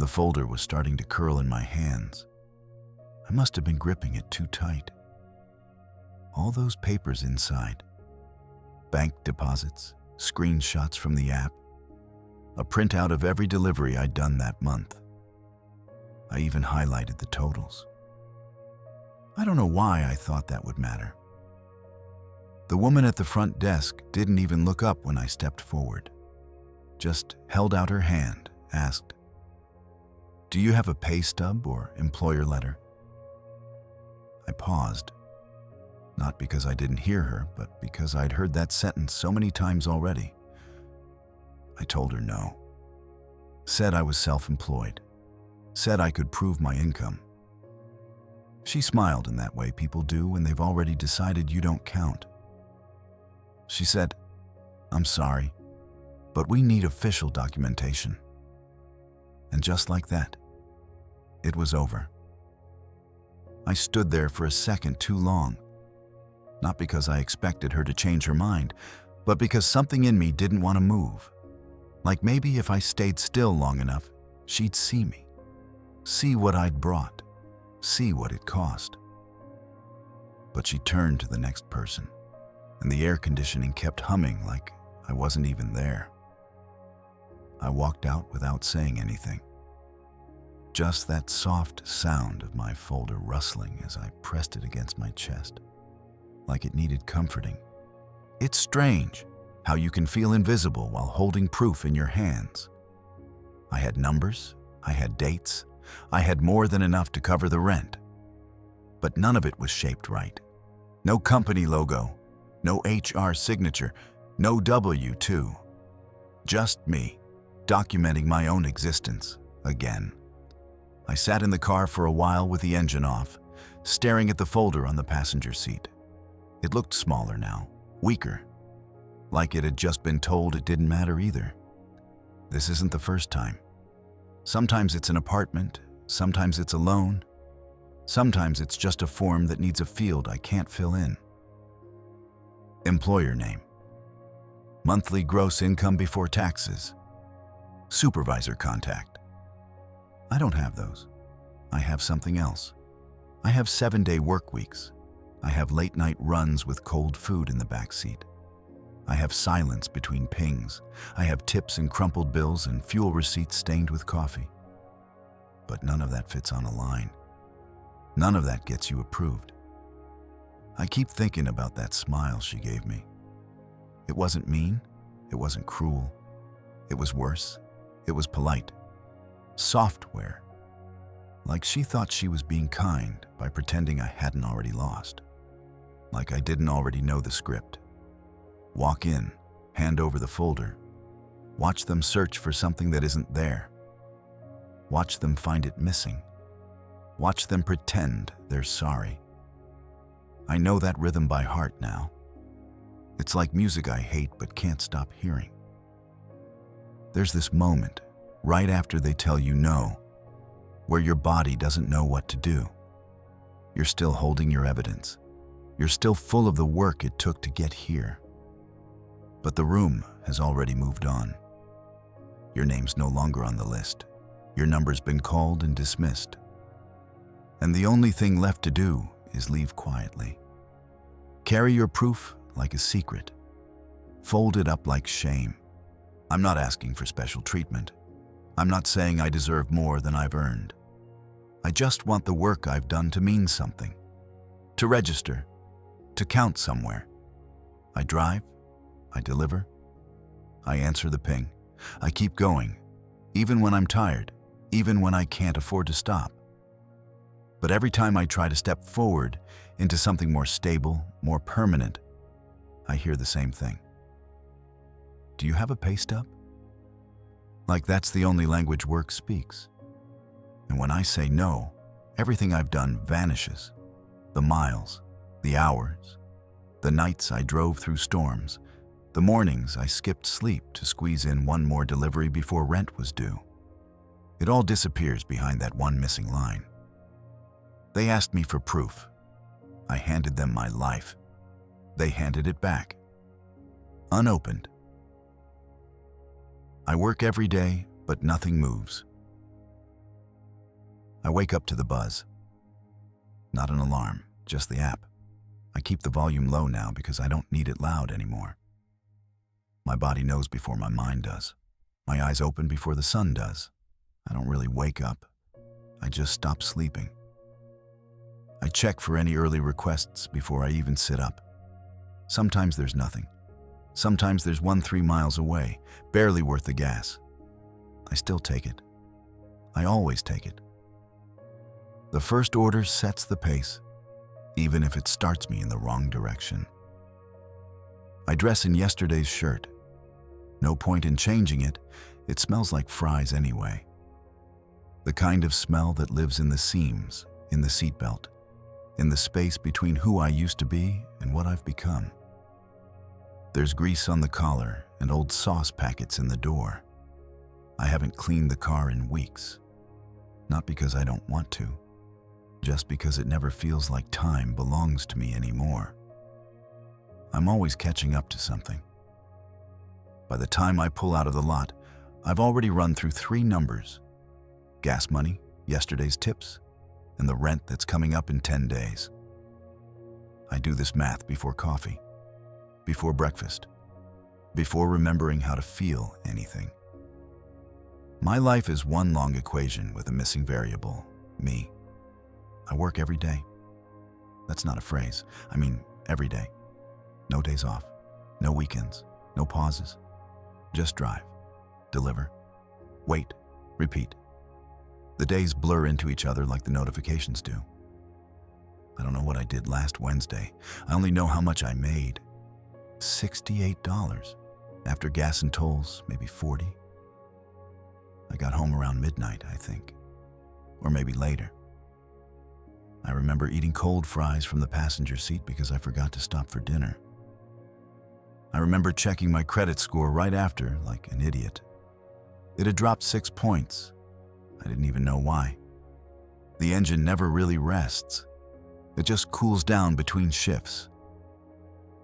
The folder was starting to curl in my hands. I must have been gripping it too tight. All those papers inside. Bank deposits, screenshots from the app, a printout of every delivery I'd done that month. I even highlighted the totals. I don't know why I thought that would matter. The woman at the front desk didn't even look up when I stepped forward. Just held out her hand, asked, "Do you have a pay stub or employer letter?" I paused, not because I didn't hear her, but because I'd heard that sentence so many times already. I told her no. Said I was self-employed. Said I could prove my income. She smiled in that way people do when they've already decided you don't count. She said, "I'm sorry, but we need official documentation." And just like that, it was over. I stood there for a second too long, not because I expected her to change her mind, but because something in me didn't want to move. Like maybe if I stayed still long enough, she'd see me, see what I'd brought, see what it cost. But she turned to the next person, and the air conditioning kept humming like I wasn't even there. I walked out without saying anything. Just that soft sound of my folder rustling as I pressed it against my chest, like it needed comforting. It's strange how you can feel invisible while holding proof in your hands. I had numbers, I had dates, I had more than enough to cover the rent. But none of it was shaped right. No company logo, no HR signature, no W-2. Just me, documenting my own existence again. I sat in the car for a while with the engine off, staring at the folder on the passenger seat. It looked smaller now, weaker, like it had just been told it didn't matter either. This isn't the first time. Sometimes it's an apartment, sometimes it's a loan, sometimes it's just a form that needs a field I can't fill in. Employer name. Monthly gross income before taxes. Supervisor contact. I don't have those. I have something else. I have 7-day work weeks. I have late-night runs with cold food in the back seat. I have silence between pings. I have tips and crumpled bills and fuel receipts stained with coffee. But none of that fits on a line. None of that gets you approved. I keep thinking about that smile she gave me. It wasn't mean. It wasn't cruel. It was worse. It was polite. Software. Like she thought she was being kind by pretending I hadn't already lost. Like I didn't already know the script. Walk in, hand over the folder. Watch them search for something that isn't there. Watch them find it missing. Watch them pretend they're sorry. I know that rhythm by heart now. It's like music I hate but can't stop hearing. There's this moment, right after they tell you no, where your body doesn't know what to do. You're still holding your evidence. You're still full of the work it took to get here. But the room has already moved on. Your name's no longer on the list. Your number's been called and dismissed. And the only thing left to do is leave quietly. Carry your proof like a secret. Fold it up like shame. I'm not asking for special treatment. I'm not saying I deserve more than I've earned. I just want the work I've done to mean something, to register, to count somewhere. I drive, I deliver, I answer the ping. I keep going, even when I'm tired, even when I can't afford to stop. But every time I try to step forward into something more stable, more permanent, I hear the same thing. Do you have a pay stub? Like that's the only language work speaks. And when I say no, everything I've done vanishes. The miles, the hours, the nights I drove through storms, the mornings I skipped sleep to squeeze in one more delivery before rent was due. It all disappears behind that one missing line. They asked me for proof. I handed them my life. They handed it back. Unopened. I work every day, but nothing moves. I wake up to the buzz. Not an alarm, just the app. I keep the volume low now because I don't need it loud anymore. My body knows before my mind does. My eyes open before the sun does. I don't really wake up. I just stop sleeping. I check for any early requests before I even sit up. Sometimes there's nothing. Sometimes there's one 3 miles away, barely worth the gas. I still take it. I always take it. The first order sets the pace, even if it starts me in the wrong direction. I dress in yesterday's shirt. No point in changing it. It smells like fries anyway. The kind of smell that lives in the seams, in the seatbelt, in the space between who I used to be and what I've become. There's grease on the collar and old sauce packets in the door. I haven't cleaned the car in weeks. Not because I don't want to, just because it never feels like time belongs to me anymore. I'm always catching up to something. By the time I pull out of the lot, I've already run through 3 numbers: gas money, yesterday's tips, and the rent that's coming up in 10 days. I do this math before coffee, before breakfast, before remembering how to feel anything. My life is one long equation with a missing variable, me. I work every day. That's not a phrase. I mean every day. No days off, no weekends, no pauses. Just drive, deliver, wait, repeat. The days blur into each other like the notifications do. I don't know what I did last Wednesday. I only know how much I made. $68. After gas and tolls, maybe 40. I got home around midnight, I think. Or maybe later. I remember eating cold fries from the passenger seat because I forgot to stop for dinner. I remember checking my credit score right after, like an idiot. It had dropped 6 points. I didn't even know why. The engine never really rests. It just cools down between shifts.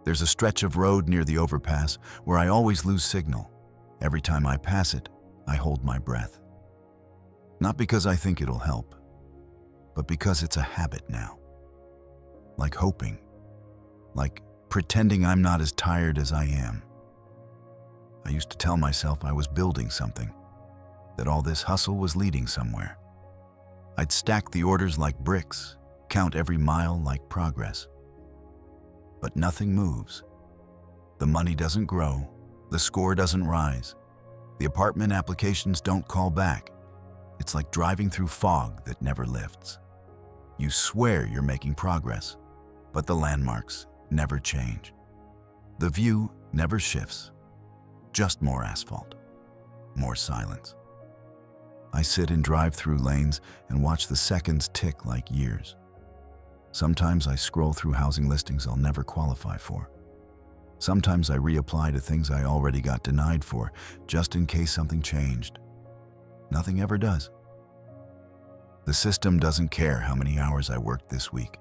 There's a stretch of road near the overpass where I always lose signal. Every time I pass it, I hold my breath. Not because I think it'll help, but because it's a habit now. Like hoping. Like pretending I'm not as tired as I am. I used to tell myself I was building something, that all this hustle was leading somewhere. I'd stack the orders like bricks, count every mile like progress. But nothing moves. The money doesn't grow, the score doesn't rise, the apartment applications don't call back. It's like driving through fog that never lifts. You swear you're making progress, but the landmarks never change. The view never shifts, just more asphalt, more silence. I sit in drive-through lanes and watch the seconds tick like years. Sometimes I scroll through housing listings I'll never qualify for. Sometimes I reapply to things I already got denied for, just in case something changed. Nothing ever does. The system doesn't care how many hours I worked this week.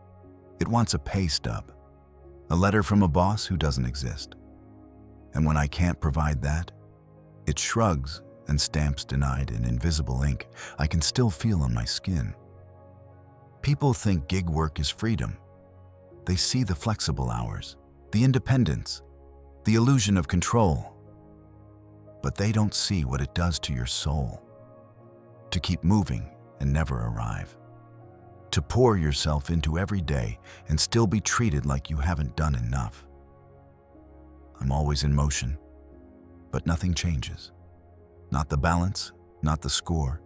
It wants a pay stub, a letter from a boss who doesn't exist. And when I can't provide that, it shrugs and stamps denied in invisible ink I can still feel on my skin. People think gig work is freedom. They see the flexible hours, the independence, the illusion of control. But they don't see what it does to your soul. To keep moving and never arrive. To pour yourself into every day and still be treated like you haven't done enough. I'm always in motion, but nothing changes. Not the balance, not the score,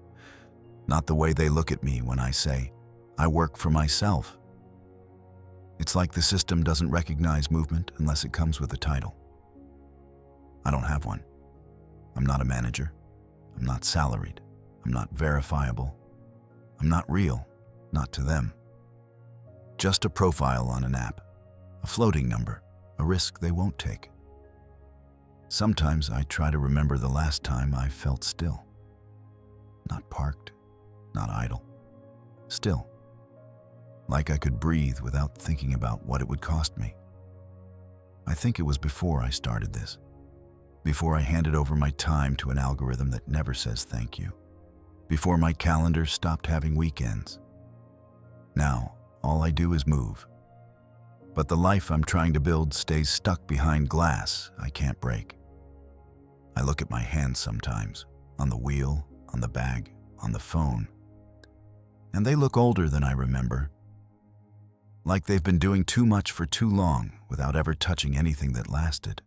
not the way they look at me when I say, I work for myself. It's like the system doesn't recognize movement unless it comes with a title. I don't have one. I'm not a manager. I'm not salaried. I'm not verifiable. I'm not real, not to them. Just a profile on an app, a floating number, a risk they won't take. Sometimes I try to remember the last time I felt still. Not parked, not idle. Still. Like I could breathe without thinking about what it would cost me. I think it was before I started this. Before I handed over my time to an algorithm that never says thank you. before my calendar stopped having weekends. Now, all I do is move. But the life I'm trying to build stays stuck behind glass I can't break. I look at my hands sometimes, on the wheel, on the bag, on the phone, and they look older than I remember. Like they've been doing too much for too long without ever touching anything that lasted.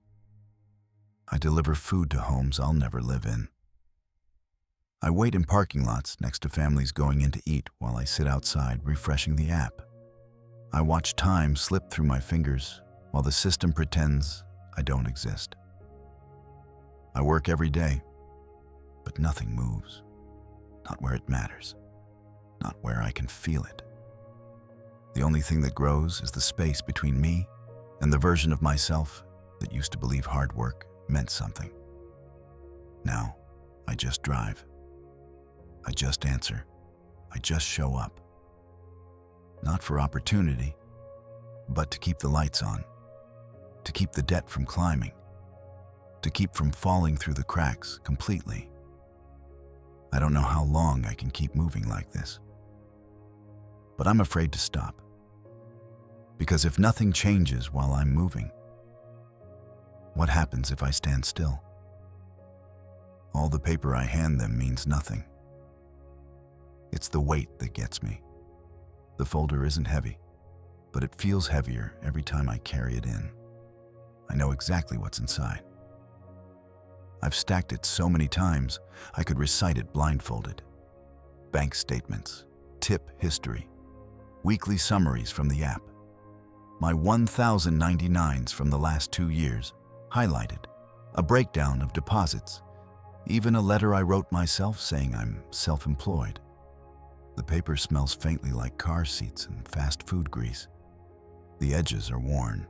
I deliver food to homes I'll never live in. I wait in parking lots next to families going in to eat while I sit outside refreshing the app. I watch time slip through my fingers while the system pretends I don't exist. I work every day, but nothing moves. Not where it matters. Not where I can feel it. The only thing that grows is the space between me and the version of myself that used to believe hard work meant something. Now, I just drive. I just answer. I just show up. Not for opportunity, but to keep the lights on, to keep the debt from climbing, to keep from falling through the cracks completely. I don't know how long I can keep moving like this, but I'm afraid to stop. Because if nothing changes while I'm moving, what happens if I stand still? All the paper I hand them means nothing. It's the weight that gets me. The folder isn't heavy, but it feels heavier every time I carry it in. I know exactly what's inside. I've stacked it so many times, I could recite it blindfolded. Bank statements, tip history, weekly summaries from the app, my 1,099s from the last 2 years, highlighted, a breakdown of deposits, even a letter I wrote myself saying I'm self-employed. The paper smells faintly like car seats and fast food grease. The edges are worn.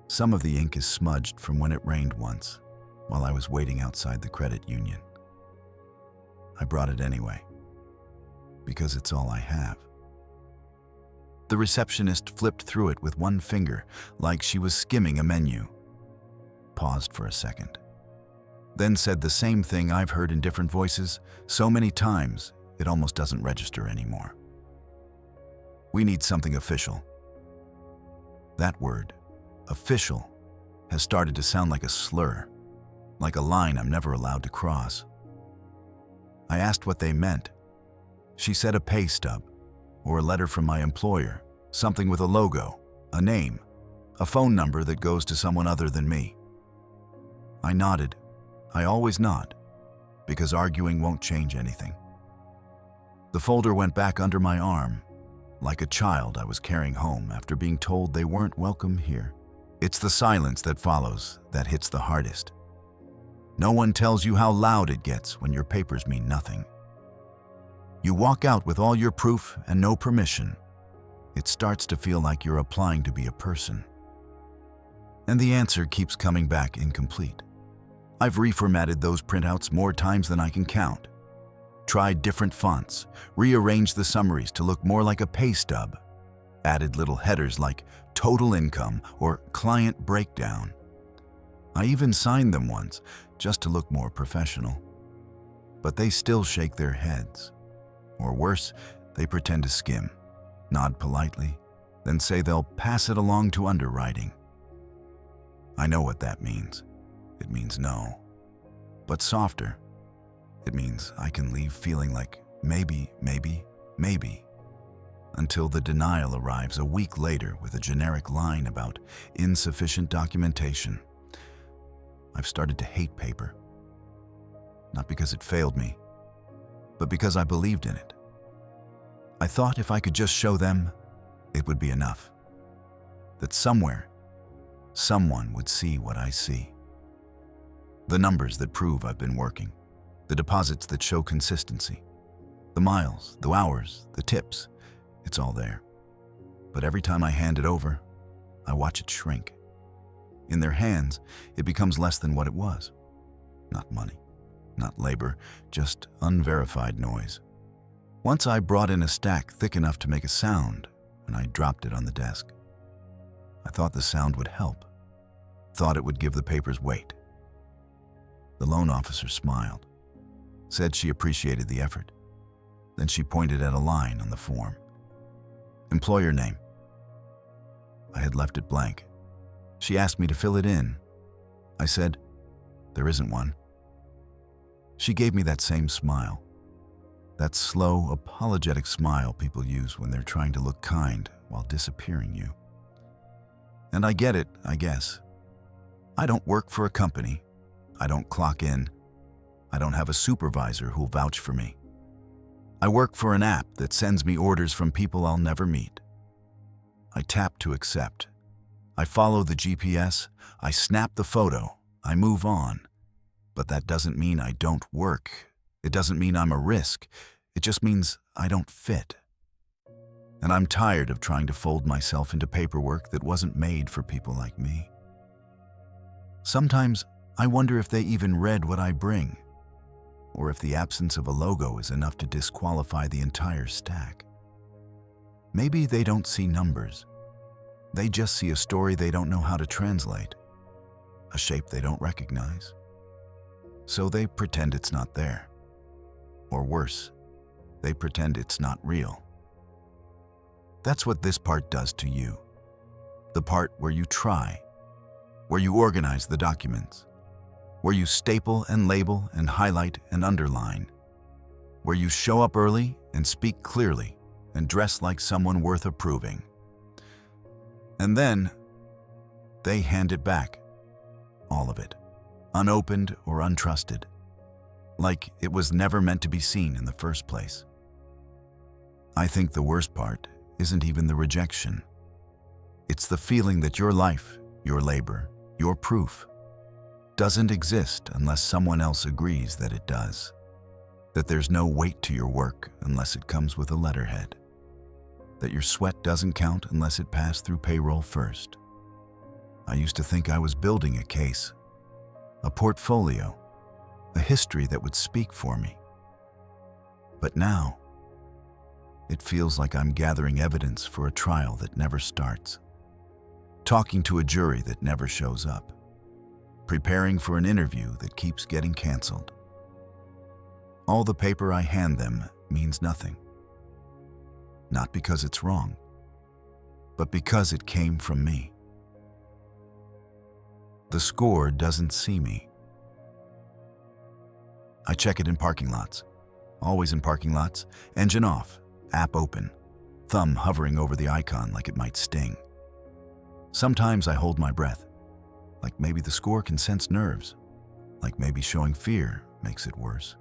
Some of the ink is smudged from when it rained once, while I was waiting outside the credit union. I brought it anyway, because it's all I have. The receptionist flipped through it with one finger, like she was skimming a menu. Paused for a second. Then said the same thing I've heard in different voices so many times it almost doesn't register anymore. We need something official. That word, official, has started to sound like a slur, like a line I'm never allowed to cross. I asked what they meant. She said a pay stub, or a letter from my employer, something with a logo, a name, a phone number that goes to someone other than me. I nodded. I always nod, because arguing won't change anything. The folder went back under my arm, like a child I was carrying home after being told they weren't welcome here. It's the silence that follows that hits the hardest. No one tells you how loud it gets when your papers mean nothing. You walk out with all your proof and no permission. It starts to feel like you're applying to be a person. And the answer keeps coming back incomplete. I've reformatted those printouts more times than I can count. Tried different fonts, rearranged the summaries to look more like a pay stub, added little headers like total income or client breakdown. I even signed them once just to look more professional. But they still shake their heads. Or worse, they pretend to skim, nod politely, then say they'll pass it along to underwriting. I know what that means. It means no. But softer. It means I can leave feeling like maybe, until the denial arrives a week later with a generic line about insufficient documentation. I've started to hate paper. Not because it failed me, but because I believed in it. I thought if I could just show them, it would be enough. That somewhere, someone would see what I see. The numbers that prove I've been working, the deposits that show consistency, the miles, the hours, the tips, it's all there. But every time I hand it over, I watch it shrink. In their hands, it becomes less than what it was. Not money, not labor, just unverified noise. Once I brought in a stack thick enough to make a sound, and I dropped it on the desk. I thought the sound would help, thought it would give the papers weight. The loan officer smiled, said she appreciated the effort, Then she pointed at a line on the form. Employer name. I had left it blank. She asked me to fill it in. I said, there isn't one. She gave me that same smile. That slow, apologetic smile people use when they're trying to look kind while disappearing you. And I get it, I guess. I don't work for a company. I don't clock in. I don't have a supervisor who'll vouch for me. I work for an app that sends me orders from people I'll never meet. I tap to accept. I follow the GPS. I snap the photo. I move on. But that doesn't mean I don't work. It doesn't mean I'm a risk. It just means I don't fit. And I'm tired of trying to fold myself into paperwork that wasn't made for people like me. Sometimes I wonder if they even read what I bring, or if the absence of a logo is enough to disqualify the entire stack. Maybe they don't see numbers. They just see a story they don't know how to translate, a shape they don't recognize. So they pretend it's not there. Or worse, they pretend it's not real. That's what this part does to you. The part where you try, where you organize the documents, where you staple and label and highlight and underline, where you show up early and speak clearly and dress like someone worth approving. And then they hand it back, all of it, unopened or untrusted, like it was never meant to be seen in the first place. I think the worst part isn't even the rejection. It's the feeling that your life, your labor, your proof doesn't exist unless someone else agrees that it does. That there's no weight to your work unless it comes with a letterhead. That your sweat doesn't count unless it passed through payroll first. I used to think I was building a case, a portfolio, a history that would speak for me. But now, it feels like I'm gathering evidence for a trial that never starts, talking to a jury that never shows up, preparing for an interview that keeps getting canceled. All the paper I hand them means nothing. Not because it's wrong, but because it came from me. The score doesn't see me. I check it in parking lots, always in parking lots, engine off, app open, thumb hovering over the icon like it might sting. Sometimes I hold my breath, like maybe the score can sense nerves, like maybe showing fear makes it worse.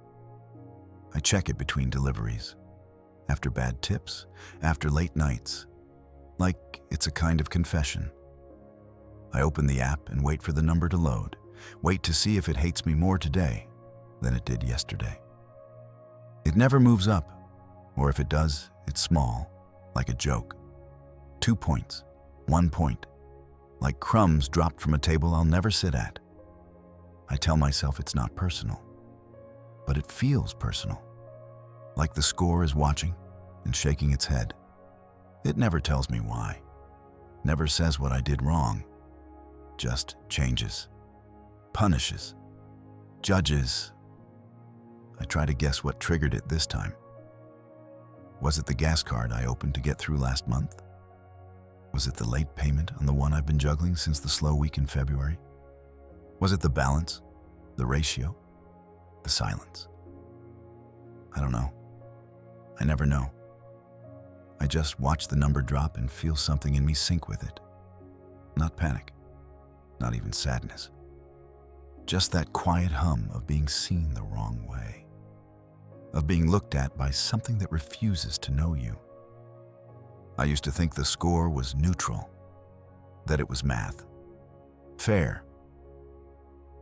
I check it between deliveries, after bad tips, after late nights, like it's a kind of confession. I open the app and wait for the number to load, wait to see if it hates me more today than it did yesterday. It never moves up, or if it does, it's small, like a joke. 2 points, 1 point, like crumbs dropped from a table I'll never sit at. I tell myself it's not personal, but it feels personal, like the score is watching and shaking its head. It never tells me why, never says what I did wrong, just changes, punishes, judges. I try to guess what triggered it this time. Was it the gas card I opened to get through last month? Was it the late payment on the one I've been juggling since the slow week in February? Was it the balance, the ratio, the silence? I don't know. I never know. I just watch the number drop and feel something in me sink with it. Not panic, not even sadness. Just that quiet hum of being seen the wrong way, of being looked at by something that refuses to know you. I used to think the score was neutral, that it was math, fair.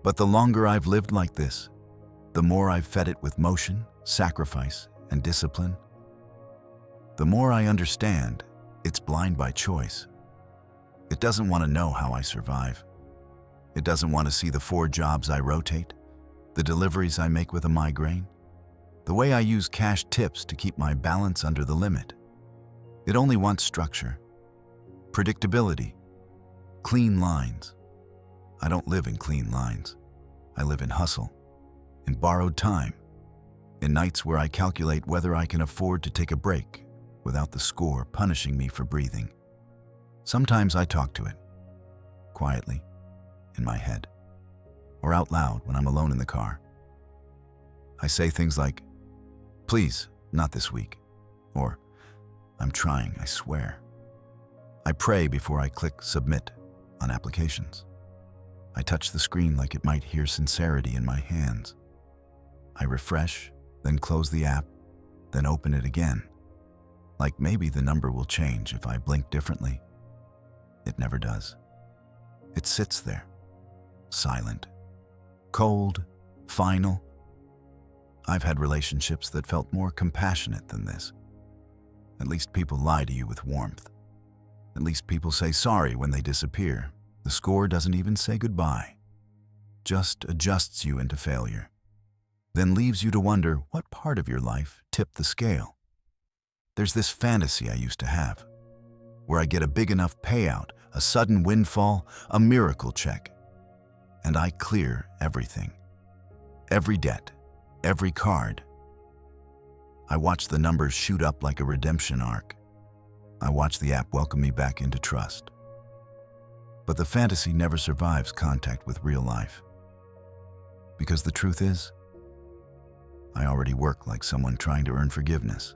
But the longer I've lived like this, the more I've fed it with motion, sacrifice, and discipline, the more I understand it's blind by choice. It doesn't want to know how I survive. It doesn't want to see the 4 jobs I rotate, the deliveries I make with a migraine, the way I use cash tips to keep my balance under the limit. It only wants structure, predictability, clean lines. I don't live in clean lines. I live in hustle, in borrowed time, in nights where I calculate whether I can afford to take a break without the score punishing me for breathing. Sometimes I talk to it, quietly, in my head, or out loud when I'm alone in the car. I say things like, "Please, not this week," or "I'm trying, I swear." I pray before I click submit on applications. I touch the screen like it might hear sincerity in my hands. I refresh, then close the app, then open it again. Like maybe the number will change if I blink differently. It never does. It sits there, silent, cold, final. I've had relationships that felt more compassionate than this. At least people lie to you with warmth. At least people say sorry when they disappear. The score doesn't even say goodbye. Just adjusts you into failure. Then leaves you to wonder what part of your life tipped the scale. There's this fantasy I used to have, where I get a big enough payout, a sudden windfall, a miracle check, and I clear everything. Every debt, every card. I watch the numbers shoot up like a redemption arc. I watch the app welcome me back into trust. But the fantasy never survives contact with real life. Because the truth is, I already work like someone trying to earn forgiveness.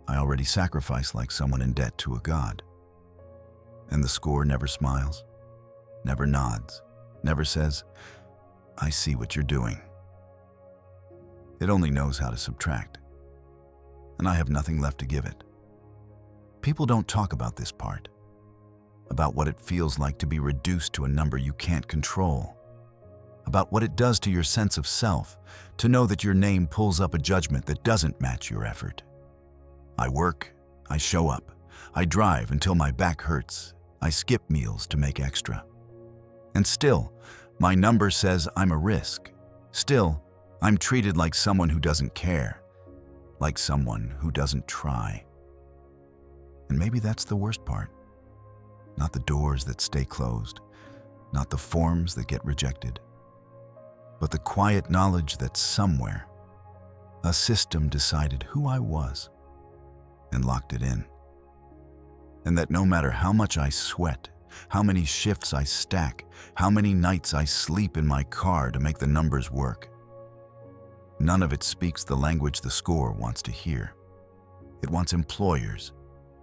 I already sacrifice like someone in debt to a god. And the score never smiles, never nods, never says, "I see what you're doing." It only knows how to subtract. And I have nothing left to give it. People don't talk about this part, about what it feels like to be reduced to a number you can't control, about what it does to your sense of self, to know that your name pulls up a judgment that doesn't match your effort. I work, I show up, I drive until my back hurts, I skip meals to make extra. And still, my number says I'm a risk. Still, I'm treated like someone who doesn't care, like someone who doesn't try. And maybe that's the worst part. Not the doors that stay closed, not the forms that get rejected, but the quiet knowledge that somewhere, a system decided who I was and locked it in. And that no matter how much I sweat, how many shifts I stack, how many nights I sleep in my car to make the numbers work, none of it speaks the language the score wants to hear. It wants employers,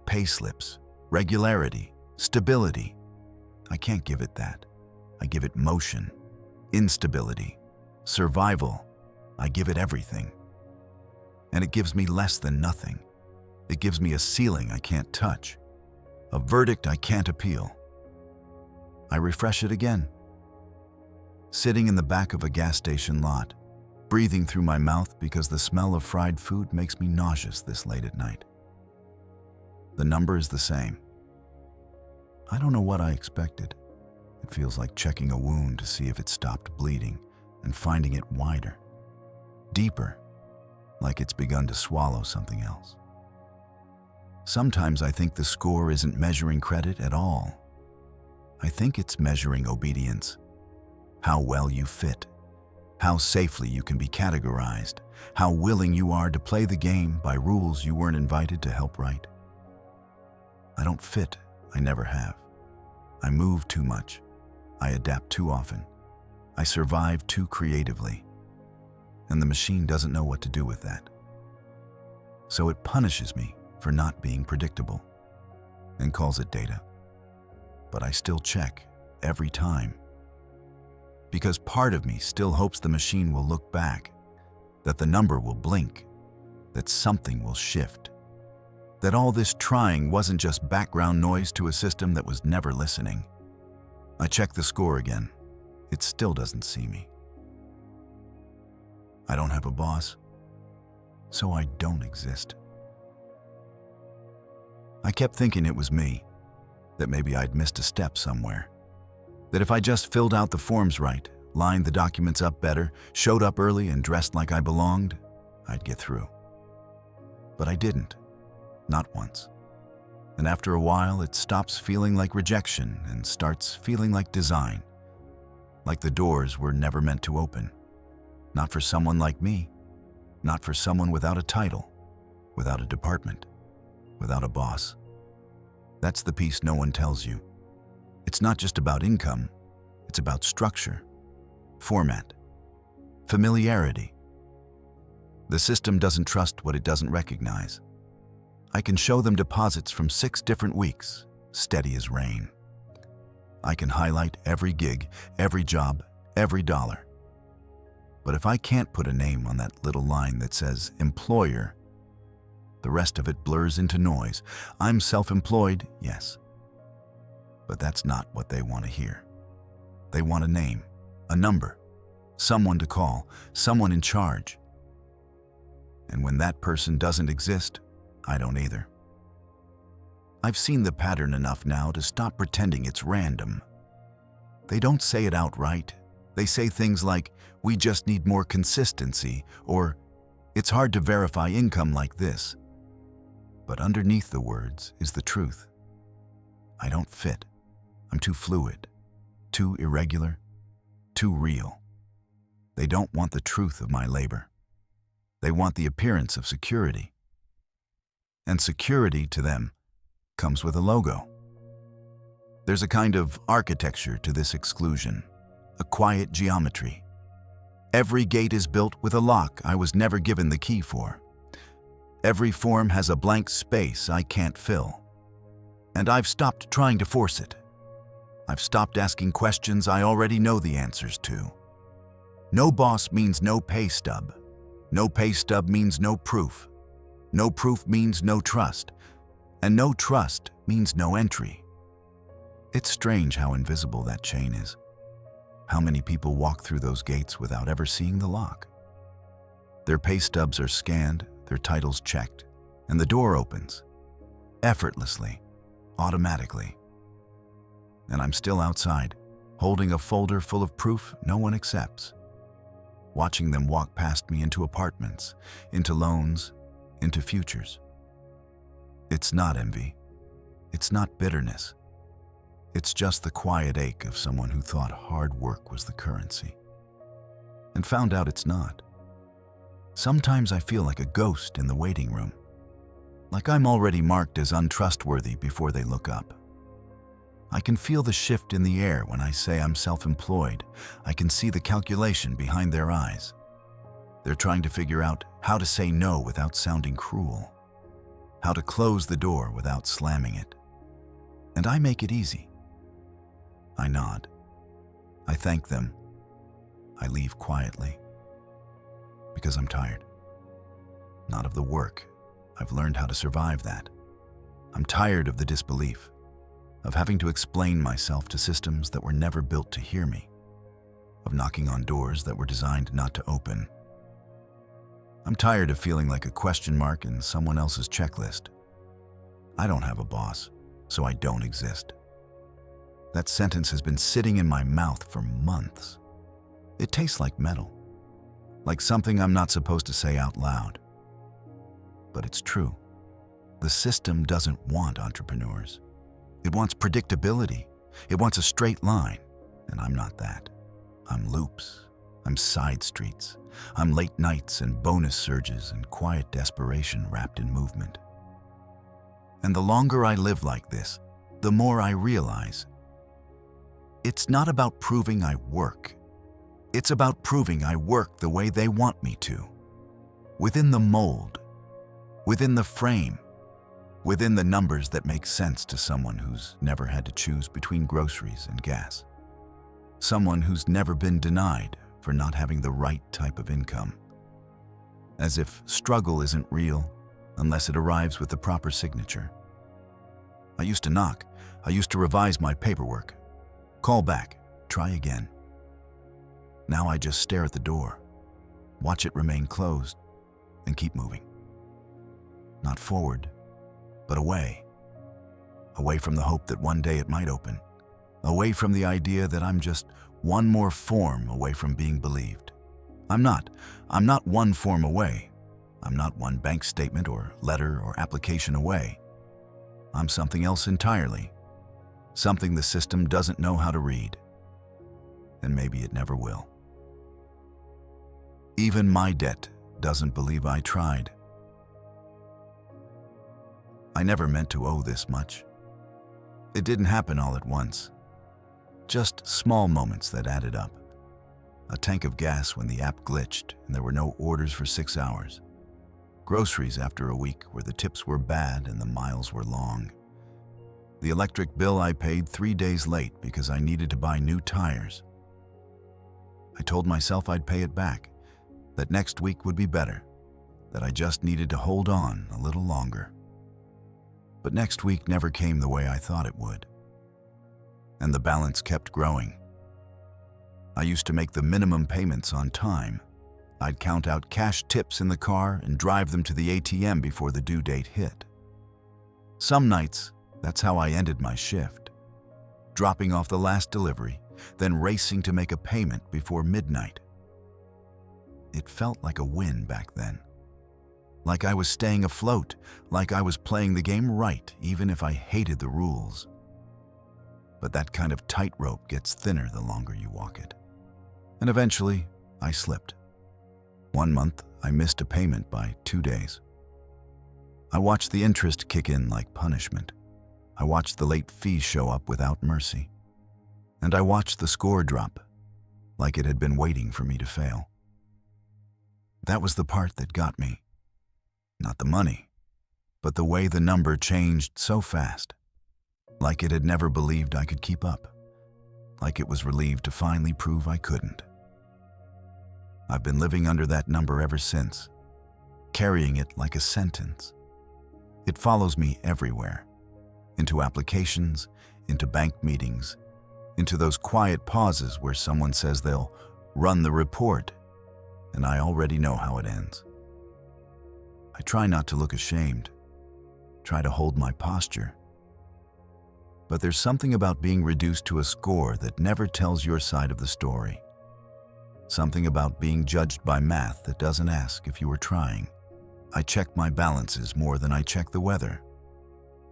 pay slips, regularity, stability. I can't give it that. I give it motion, instability, survival. I give it everything. And it gives me less than nothing. It gives me a ceiling I can't touch, a verdict I can't appeal. I refresh it again. Sitting in the back of a gas station lot, breathing through my mouth because the smell of fried food makes me nauseous this late at night. The number is the same. I don't know what I expected. It feels like checking a wound to see if it stopped bleeding and finding it wider, deeper, like it's begun to swallow something else. Sometimes I think the score isn't measuring credit at all. I think it's measuring obedience, how well you fit, how safely you can be categorized, how willing you are to play the game by rules you weren't invited to help write. I don't fit, I never have. I move too much. I adapt too often. I survive too creatively. And the machine doesn't know what to do with that. So it punishes me for not being predictable and calls it data. But I still check every time. Because part of me still hopes the machine will look back, that the number will blink, that something will shift, that all this trying wasn't just background noise to a system that was never listening. I check the score again. It still doesn't see me. I don't have a boss, so I don't exist. I kept thinking it was me, that maybe I'd missed a step somewhere, that if I just filled out the forms right, lined the documents up better, showed up early and dressed like I belonged, I'd get through. But I didn't, not once. And after a while, it stops feeling like rejection and starts feeling like design, like the doors were never meant to open, not for someone like me, not for someone without a title, without a department, without a boss. That's the piece no one tells you. It's not just about income, it's about structure, format, familiarity. The system doesn't trust what it doesn't recognize. I can show them deposits from 6 different weeks, steady as rain. I can highlight every gig, every job, every dollar. But if I can't put a name on that little line that says employer, the rest of it blurs into noise. I'm self-employed, yes. But that's not what they want to hear. They want a name, a number, someone to call, someone in charge. And when that person doesn't exist, I don't either. I've seen the pattern enough now to stop pretending it's random. They don't say it outright. They say things like, "We just need more consistency," or "It's hard to verify income like this." But underneath the words is the truth. I don't fit. I'm too fluid, too irregular, too real. They don't want the truth of my labor. They want the appearance of security. And security, to them, comes with a logo. There's a kind of architecture to this exclusion, a quiet geometry. Every gate is built with a lock I was never given the key for. Every form has a blank space I can't fill. And I've stopped trying to force it. I've stopped asking questions I already know the answers to. No boss means no pay stub. No pay stub means no proof. No proof means no trust. And no trust means no entry. It's strange how invisible that chain is. How many people walk through those gates without ever seeing the lock? Their pay stubs are scanned, their titles checked, and the door opens. Effortlessly, automatically. And I'm still outside, holding a folder full of proof no one accepts. Watching them walk past me into apartments, into loans, into futures. It's not envy. It's not bitterness. It's just the quiet ache of someone who thought hard work was the currency and found out it's not. Sometimes I feel like a ghost in the waiting room, like I'm already marked as untrustworthy before they look up. I can feel the shift in the air when I say I'm self-employed. I can see the calculation behind their eyes. They're trying to figure out how to say no without sounding cruel, how to close the door without slamming it. And I make it easy. I nod. I thank them. I leave quietly. Because I'm tired. Not of the work. I've learned how to survive that. I'm tired of the disbelief, of having to explain myself to systems that were never built to hear me, of knocking on doors that were designed not to open. I'm tired of feeling like a question mark in someone else's checklist. I don't have a boss, so I don't exist. That sentence has been sitting in my mouth for months. It tastes like metal, like something I'm not supposed to say out loud. But it's true. The system doesn't want entrepreneurs. It wants predictability. It wants a straight line, and I'm not that. I'm loops. I'm side streets. I'm late nights and bonus surges and quiet desperation wrapped in movement. And the longer I live like this, the more I realize it's not about proving I work. It's about proving I work the way they want me to. Within the mold, within the frame, within the numbers that make sense to someone who's never had to choose between groceries and gas. Someone who's never been denied for not having the right type of income. As if struggle isn't real unless it arrives with the proper signature. I used to knock. I used to revise my paperwork. Call back. Try again. Now I just stare at the door, watch it remain closed, and keep moving. Not forward, but away. Away from the hope that one day it might open. Away from the idea that I'm just one more form away from being believed. I'm not one form away. I'm not one bank statement or letter or application away. I'm something else entirely. Something the system doesn't know how to read. And maybe it never will. Even my debt doesn't believe I tried. I never meant to owe this much. It didn't happen all at once. Just small moments that added up. A tank of gas when the app glitched and there were no orders for 6 hours. Groceries after a week where the tips were bad and the miles were long. The electric bill I paid 3 days late because I needed to buy new tires. I told myself I'd pay it back, that next week would be better, that I just needed to hold on a little longer. But next week never came the way I thought it would. And the balance kept growing. I used to make the minimum payments on time. I'd count out cash tips in the car and drive them to the ATM before the due date hit. Some nights, that's how I ended my shift. Dropping off the last delivery, then racing to make a payment before midnight. It felt like a win back then. Like I was staying afloat, like I was playing the game right, even if I hated the rules. But that kind of tightrope gets thinner the longer you walk it. And eventually, I slipped. 1 month, I missed a payment by 2 days. I watched the interest kick in like punishment. I watched the late fees show up without mercy. And I watched the score drop, like it had been waiting for me to fail. That was the part that got me. Not the money, but the way the number changed so fast. Like it had never believed I could keep up. Like it was relieved to finally prove I couldn't. I've been living under that number ever since, carrying it like a sentence. It follows me everywhere, into applications, into bank meetings, into those quiet pauses where someone says they'll run the report, and I already know how it ends. I try not to look ashamed, try to hold my posture. But there's something about being reduced to a score that never tells your side of the story. Something about being judged by math that doesn't ask if you were trying. I check my balances more than I check the weather.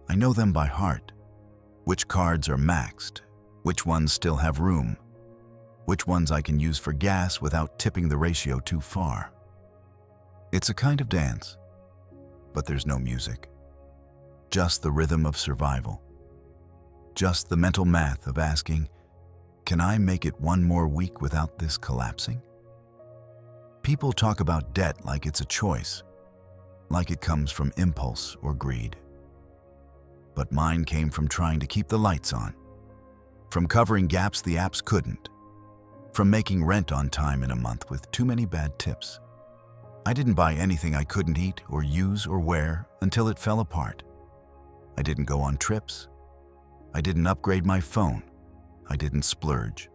I know them by heart. Which cards are maxed, which ones still have room, which ones I can use for gas without tipping the ratio too far. It's a kind of dance, but there's no music. Just the rhythm of survival. Just the mental math of asking, can I make it one more week without this collapsing? People talk about debt like it's a choice, like it comes from impulse or greed. But mine came from trying to keep the lights on, from covering gaps the apps couldn't, from making rent on time in a month with too many bad tips. I didn't buy anything I couldn't eat or use or wear until it fell apart. I didn't go on trips. I didn't upgrade my phone. I didn't splurge.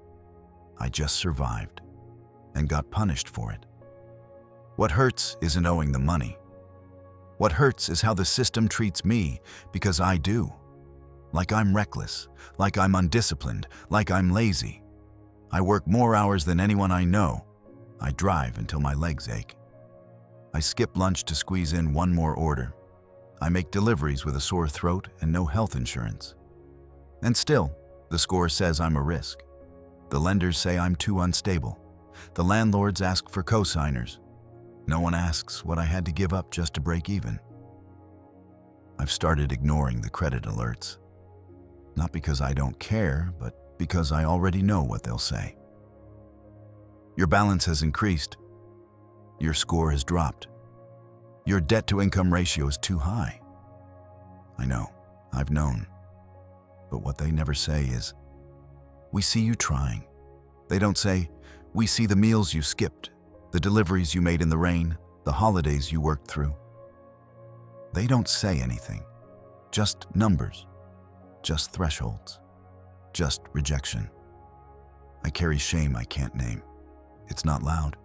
I just survived and got punished for it. What hurts isn't owing the money. What hurts is how the system treats me because I do. Like I'm reckless, like I'm undisciplined, like I'm lazy. I work more hours than anyone I know. I drive until my legs ache. I skip lunch to squeeze in one more order. I make deliveries with a sore throat and no health insurance. And still, the score says I'm a risk. The lenders say I'm too unstable. The landlords ask for co-signers. No one asks what I had to give up just to break even. I've started ignoring the credit alerts. Not because I don't care, but because I already know what they'll say. Your balance has increased. Your score has dropped. Your debt-to-income ratio is too high. I know, I've known. But what they never say is, we see you trying. They don't say, we see the meals you skipped, the deliveries you made in the rain, the holidays you worked through. They don't say anything, just numbers, just thresholds, just rejection. I carry shame I can't name. It's not loud.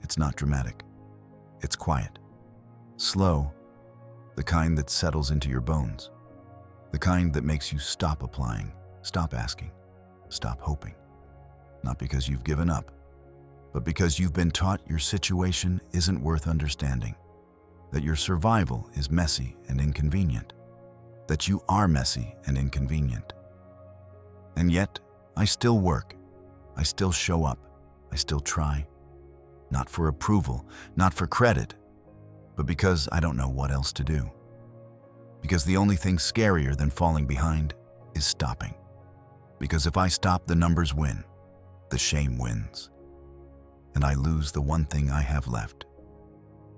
It's not dramatic. It's quiet, slow, the kind that settles into your bones, the kind that makes you stop applying, stop asking, stop hoping. Not because you've given up, but because you've been taught your situation isn't worth understanding, that your survival is messy and inconvenient, that you are messy and inconvenient. And yet, I still work, I still show up, I still try. Not for approval, not for credit, but because I don't know what else to do. Because the only thing scarier than falling behind is stopping. Because if I stop, the numbers win, the shame wins, and I lose the one thing I have left,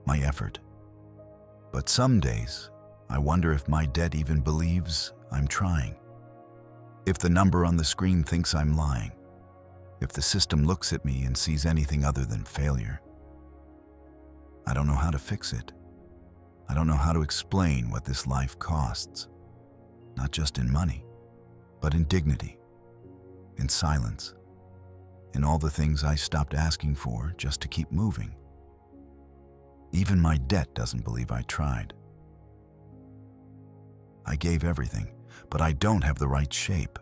my effort. But some days, I wonder if my debt even believes I'm trying. If the number on the screen thinks I'm lying. If the system looks at me and sees anything other than failure. I don't know how to fix it. I don't know how to explain what this life costs. Not just in money, but in dignity, in silence, in all the things I stopped asking for just to keep moving. Even my debt doesn't believe I tried. I gave everything, but I don't have the right shape.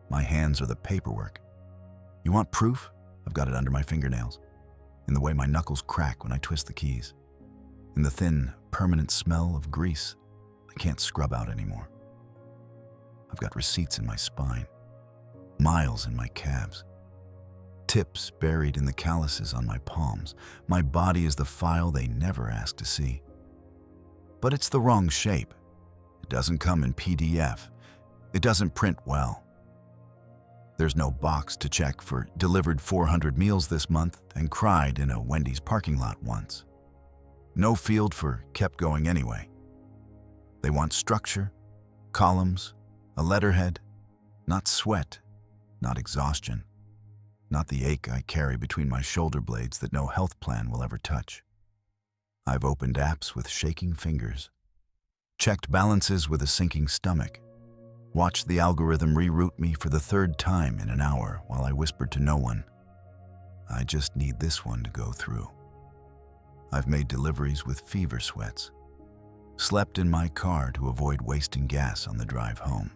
My hands are the paperwork. You want proof? I've got it under my fingernails, in the way my knuckles crack when I twist the keys, in the thin, permanent smell of grease I can't scrub out anymore. I've got receipts in my spine, miles in my calves, tips buried in the calluses on my palms. My body is the file they never ask to see. But it's the wrong shape. It doesn't come in PDF. It doesn't print well. There's no box to check for delivered 400 meals this month and cried in a Wendy's parking lot once. No field for kept going anyway. They want structure, columns, a letterhead, not sweat, not exhaustion, not the ache I carry between my shoulder blades that no health plan will ever touch. I've opened apps with shaking fingers, checked balances with a sinking stomach, watched the algorithm reroute me for the third time in an hour while I whispered to no one, I just need this one to go through. I've made deliveries with fever sweats, slept in my car to avoid wasting gas on the drive home.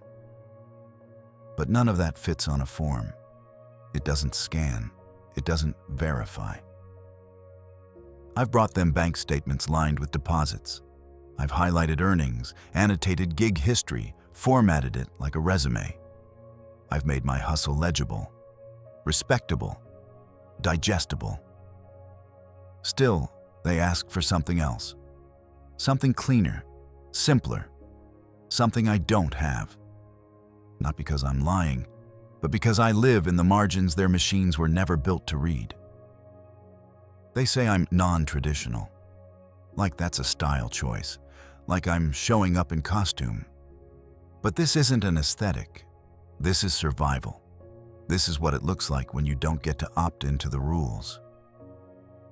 But none of that fits on a form. It doesn't scan. It doesn't verify. I've brought them bank statements lined with deposits. I've highlighted earnings, annotated gig history, formatted it like a resume. I've made my hustle legible, respectable, digestible. Still, they ask for something else. Something cleaner, simpler, something I don't have. Not because I'm lying, but because I live in the margins their machines were never built to read. They say I'm non-traditional, like that's a style choice, like I'm showing up in costume. But this isn't an aesthetic. This is survival. This is what it looks like when you don't get to opt into the rules.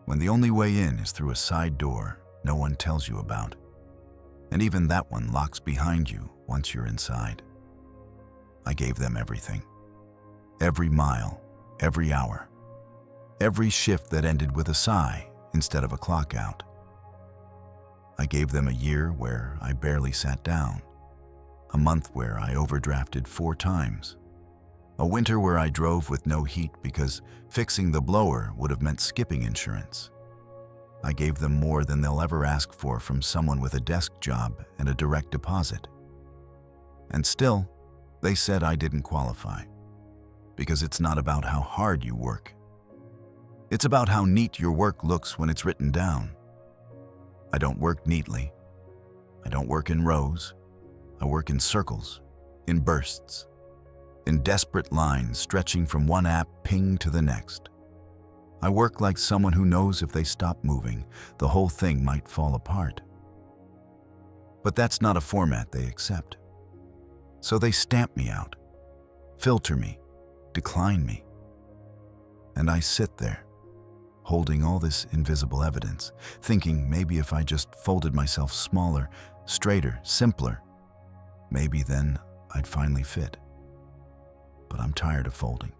When the only way in is through a side door no one tells you about. And even that one locks behind you once you're inside. I gave them everything. Every mile, every hour. Every shift that ended with a sigh instead of a clock out. I gave them a year where I barely sat down. A month where I overdrafted 4 times. A winter where I drove with no heat because fixing the blower would have meant skipping insurance. I gave them more than they'll ever ask for from someone with a desk job and a direct deposit. And still, they said I didn't qualify. Because it's not about how hard you work. It's about how neat your work looks when it's written down. I don't work neatly. I don't work in rows. I work in circles, in bursts, in desperate lines stretching from one app ping to the next. I work like someone who knows if they stop moving, the whole thing might fall apart. But that's not a format they accept. So they stamp me out, filter me, decline me. And I sit there, holding all this invisible evidence, thinking maybe if I just folded myself smaller, straighter, simpler, maybe then I'd finally fit. But I'm tired of folding,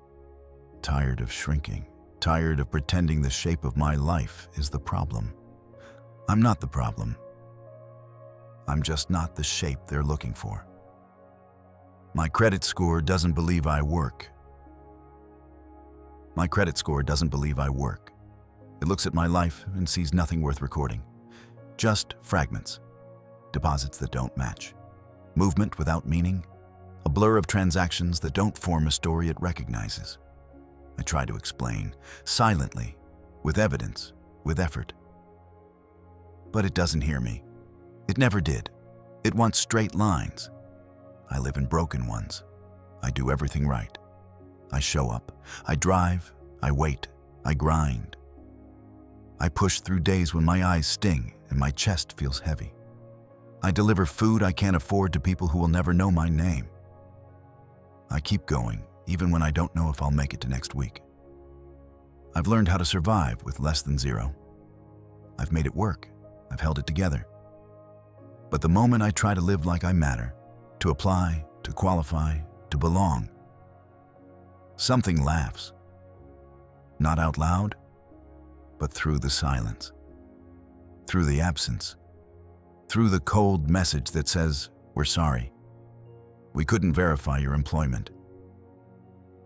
tired of shrinking, tired of pretending the shape of my life is the problem. I'm not the problem. I'm just not the shape they're looking for. My credit score doesn't believe I work. My credit score doesn't believe I work. It looks at my life and sees nothing worth recording. Just fragments, deposits that don't match, movement without meaning, a blur of transactions that don't form a story it recognizes. I try to explain, silently, with evidence, with effort. But it doesn't hear me. It never did. It wants straight lines. I live in broken ones. I do everything right. I show up. I drive. I wait. I grind. I push through days when my eyes sting and my chest feels heavy. I deliver food I can't afford to people who will never know my name. I keep going, even when I don't know if I'll make it to next week. I've learned how to survive with less than zero. I've made it work. I've held it together. But the moment I try to live like I matter, to apply, to qualify, to belong, something laughs. Not out loud, but through the silence, through the absence, through the cold message that says, "We're sorry. We couldn't verify your employment."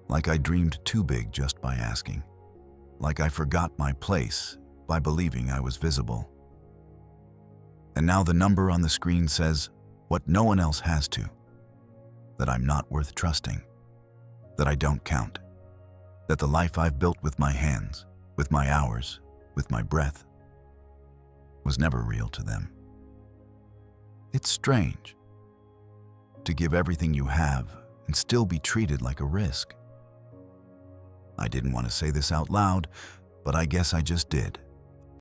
Like I dreamed too big just by asking. Like I forgot my place by believing I was visible. And now the number on the screen says what no one else has to, that I'm not worth trusting, that I don't count, that the life I've built with my hands, with my hours, with my breath, was never real to them. It's strange to give everything you have and still be treated like a risk. I didn't want to say this out loud, but I guess I just did.